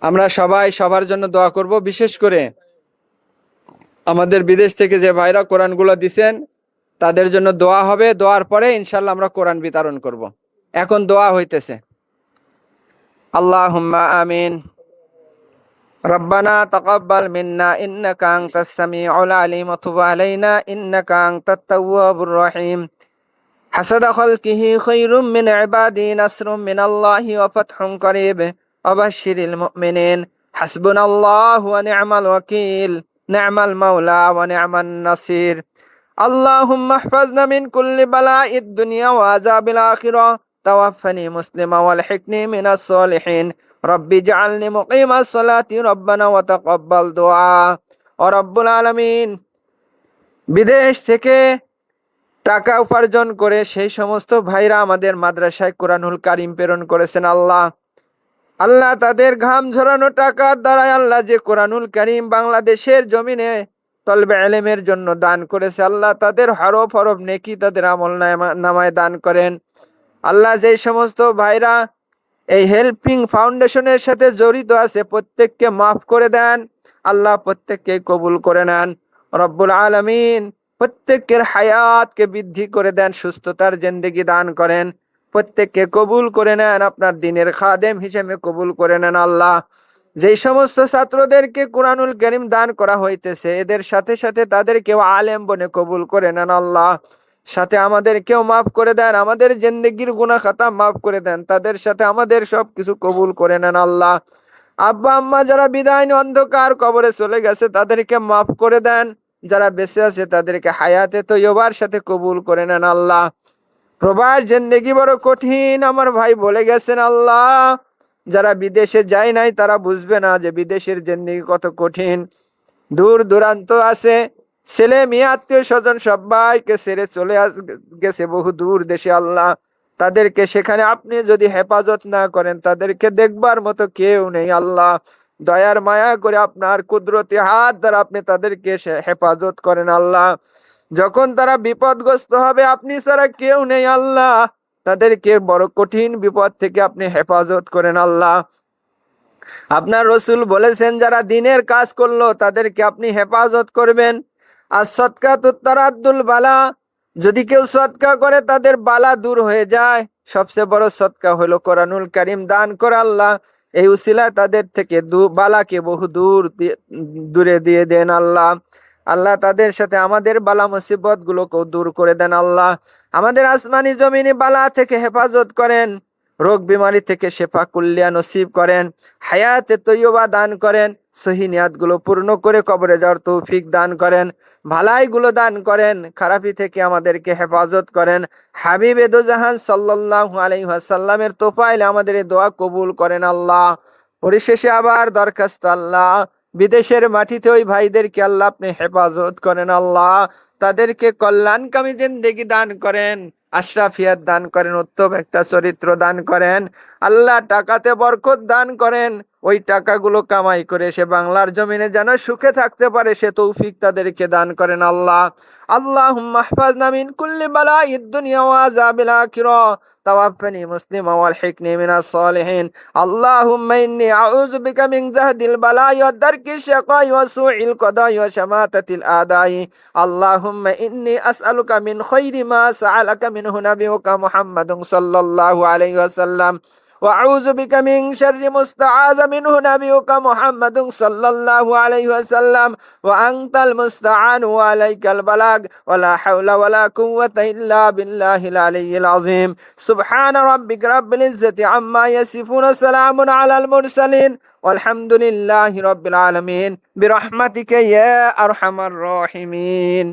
আমরা সবাই সবার জন্য দোয়া করব। বিশেষ করে আমাদের বিদেশ থেকে যে ভাইরা কোরআনগুলো দিছেন তাদের জন্য দোয়া হবে। দোয়ার পরে ইনশাল্লাহ আমরা কোরআন বিতরণ করব। এখন দোয়া হইতেছে। আল্লাহুম্মা আমিন। রব্বানা তাকাব্বাল মিন্না ইন্নাকা আনতাস সামিউল আলিম ওয়া তুব আলাইনা ইন্নাকা আনতাত তাওয়াবুর রহিম। হাসাদা খালকিহি খায়রুম মিন ইবাদি নাসরুম মিনাল্লাহি ওয়া ফাতহুন করিব ওয়া বাশশিরিল মুমিনিন। হাসবুনাল্লাহু ওয়া নি'মাল ওয়াকিল, নি'মাল মাওলা ওয়া নি'মান নাসির। আল্লাহুম্মা ইহফাজনা মিন কুল্লি বালাইদ দুনিয়া ওয়া আযাবিল আখিরাহ। তাওয়াফফানি মুসলিমা ওয়া আলহিকনি মিনাস সালিহিন। রব্বি ইজআলনি মুকিমাস সালাতি রব্বানা ওয়া তাকাব্বাল দুআ। ও রব্বুল আলামিন, বিদেশ থেকে টাকা উপার্জন করে সেই সমস্ত ভাইরা আমাদের মাদ্রাসায় কোরআনুল কারীম প্রেরণ করেছেন আল্লাহ, আল্লাহ তাদের ঘাম ঝরানো টাকার দ্বারাই আল্লাহ যে কোরআনুল কারীম বাংলাদেশের জমিনে তলবে ইলমের জন্য দান করেছে, আল্লাহ তাদের হরফ হরফ নেকি তাদের আমল নামায় দান করেন। আল্লাহ যেই সমস্ত ভাইরা এই হেল্পিং ফাউন্ডেশনের সাথে জড়িত আছে প্রত্যেককে মাফ করে দেন আল্লাহ, প্রত্যেককে কবুল করে নেন রব্বুল আলামিন। প্রত্যেকের হায়াতকে বৃদ্ধি করে দেন, সুস্থতার জিন্দেগি দান করেন, প্রত্যেককে কবুল করে নেন, আপনার দ্বীনের খাদেম হিসেবে কবুল করে নেন আল্লাহ। যেই সমস্ত ছাত্রদেরকে কোরআনুল কারীম দান করা হইতেছে এদের সাথে সাথে তাদেরকেও আলেম বনে কবুল করে নেন আল্লাহ, সাথে আমাদেরকেও মাফ করে দেন, আমাদের জিন্দেগির গুনাহ খাতা মাফ করে দেন, তাদের সাথে আমাদের সবকিছু কবুল করে নেন আল্লাহ। আব্বা আম্মা যারা বিদায় অন্ধকার কবরে চলে গেছে তাদেরকে মাফ করে দেন, যারা বেঁচে আছে তাদেরকে হায়াতে তৈয়বার সাথে কবুল করে নেন আল্লাহ। প্রবাস জিন্দেগি বড় কঠিন আমার ভাই বলে গেছেন আল্লাহ, যারা বিদেশে যায় নাই তারা বুঝবে না যে বিদেশের জিন্দেগি কত কঠিন। দূর দূরান্ত আছে, ছেলে মেয়ে আত্মীয় স্বজন সবাইকে ছেড়ে চলে গেছে বহু দূর দেশে আল্লাহ, তাদেরকে সেখানে আপনি যদি হেফাজত না করেন তাদেরকে দেখবার মতো কেউ নেই আল্লাহ। দয়ার মায়া করে আপনার কুদরতি হাত দ্বারা আপনি তাদেরকে হেফাজত করেন আল্লাহ। যখন তারা বিপদগ্রস্ত হবে আপনি ছাড়া কেউ নেই আল্লাহ, তাদেরকে বড় কঠিন বিপদ থেকে আপনি হেফাজত করেন আল্লাহ। আপনার রসুল বলেছেন যারা দিনের কাজ করলো তাদেরকে আপনি হেফাজত করবেন। আর সদকা তুত্তারাদ্দুল বালা, যদি কেউ সদকা করে তাদের বালা দূর হয়ে যায়। সবচেয়ে বড় সদকা হলো কোরআনুল কারীম দান করে আল্লাহ, এই উসিলায় তাদের থেকে বালাকে বহু দূরে দিয়ে দেন আল্লাহ। আল্লাহ তাদের সাথে আমাদের বালা মুসিবত গুলোকেও দূর করে দেন আল্লাহ। আমাদের আসমানি জমিনি বালা থেকে হেফাজত করেন, রোগ বিমারি থেকে শেফা কুল্লিয়া নসিব করেন, হায়াতে তৈয়বা দান করেন, সহি নিয়াতগুলো পূর্ণ করে কবরে যাওয়ার তৌফিক দান করেন, ভালাইগুলো দান করেন, খারাপি থেকে আমাদেরকে হেফাজত করেন। হাবিব এদুজাহান সাল্লাল্লাহু আলাইহি ওয়াসাল্লামের তোফাইলে আমাদের এই দোয়া কবুল করেন আল্লাহ। পরিশেষে আবার দরখাস্ত আল্লাহ, বিদেশের মাটিতে ওই ভাইদেরকে আল্লাহ আপনি হেফাজত করেন আল্লাহ, তাদেরকে কল্যাণকামী জিন্দেগি দান করেন, আশরাফিয়াত দান করেন, উত্তম একটা চরিত্র দান করেন আল্লাহ। টাকাতে বরকত দান করেন, ওই টাকাগুলো কামাই করে সে বাংলার জমিনে যেন সুখে থাকতে পারে সে তৌফিক তাদেরকে দান করেন আল্লাহ। আল্লাহুম্মা ইহফাজনা মিন কুল্লি বালাইদ দুনিয়া ওয়া আযাবিল আখিরাহ। তাওয়াফফানি মুসলিমা ওয়া আলহিকনি মিনাস সালিহিন। আল্লাহুম্মা ইন্নী আউযু বিকা মিন জাহদিল বালাই ওয়া দারকিশ শাকাই ওয়া সুইল কদাই ওয়া শামাতাতিল আদাই। আল্লাহুম্মা ইন্নী আসআলুকা মিন খায়রি মা সাআলাকা মিনহু নাবিয়ুকা মুহাম্মাদুন সাল্লাল্লাহু আলাইহি ওয়াসাল্লাম ওয়া আউযু বিকা মিন শাররি মুস্তাআযা মিনহু নাবিয়ুকা মুহাম্মাদুন সাল্লাল্লাহু আলাইহি ওয়াসাল্লাম ওয়া আনতাল মুস্তাআন ওয়া আলাইকাল বালাগ ওয়া লা হাওলা ওয়া লা কুওয়াতা ইল্লা বিল্লাহিল আলিয়্যিল আযীম। সুবহানা রাব্বিকা রাব্বিল ইজ্জাতি আম্মা ইয়াসিফুন ওয়া সালামুন আলাল মুরসালিন ওয়ালহামদুলিল্লাহি রাব্বিল আলামিন বিরহমাতিকা ইয়া আরহামার রাহিমিন।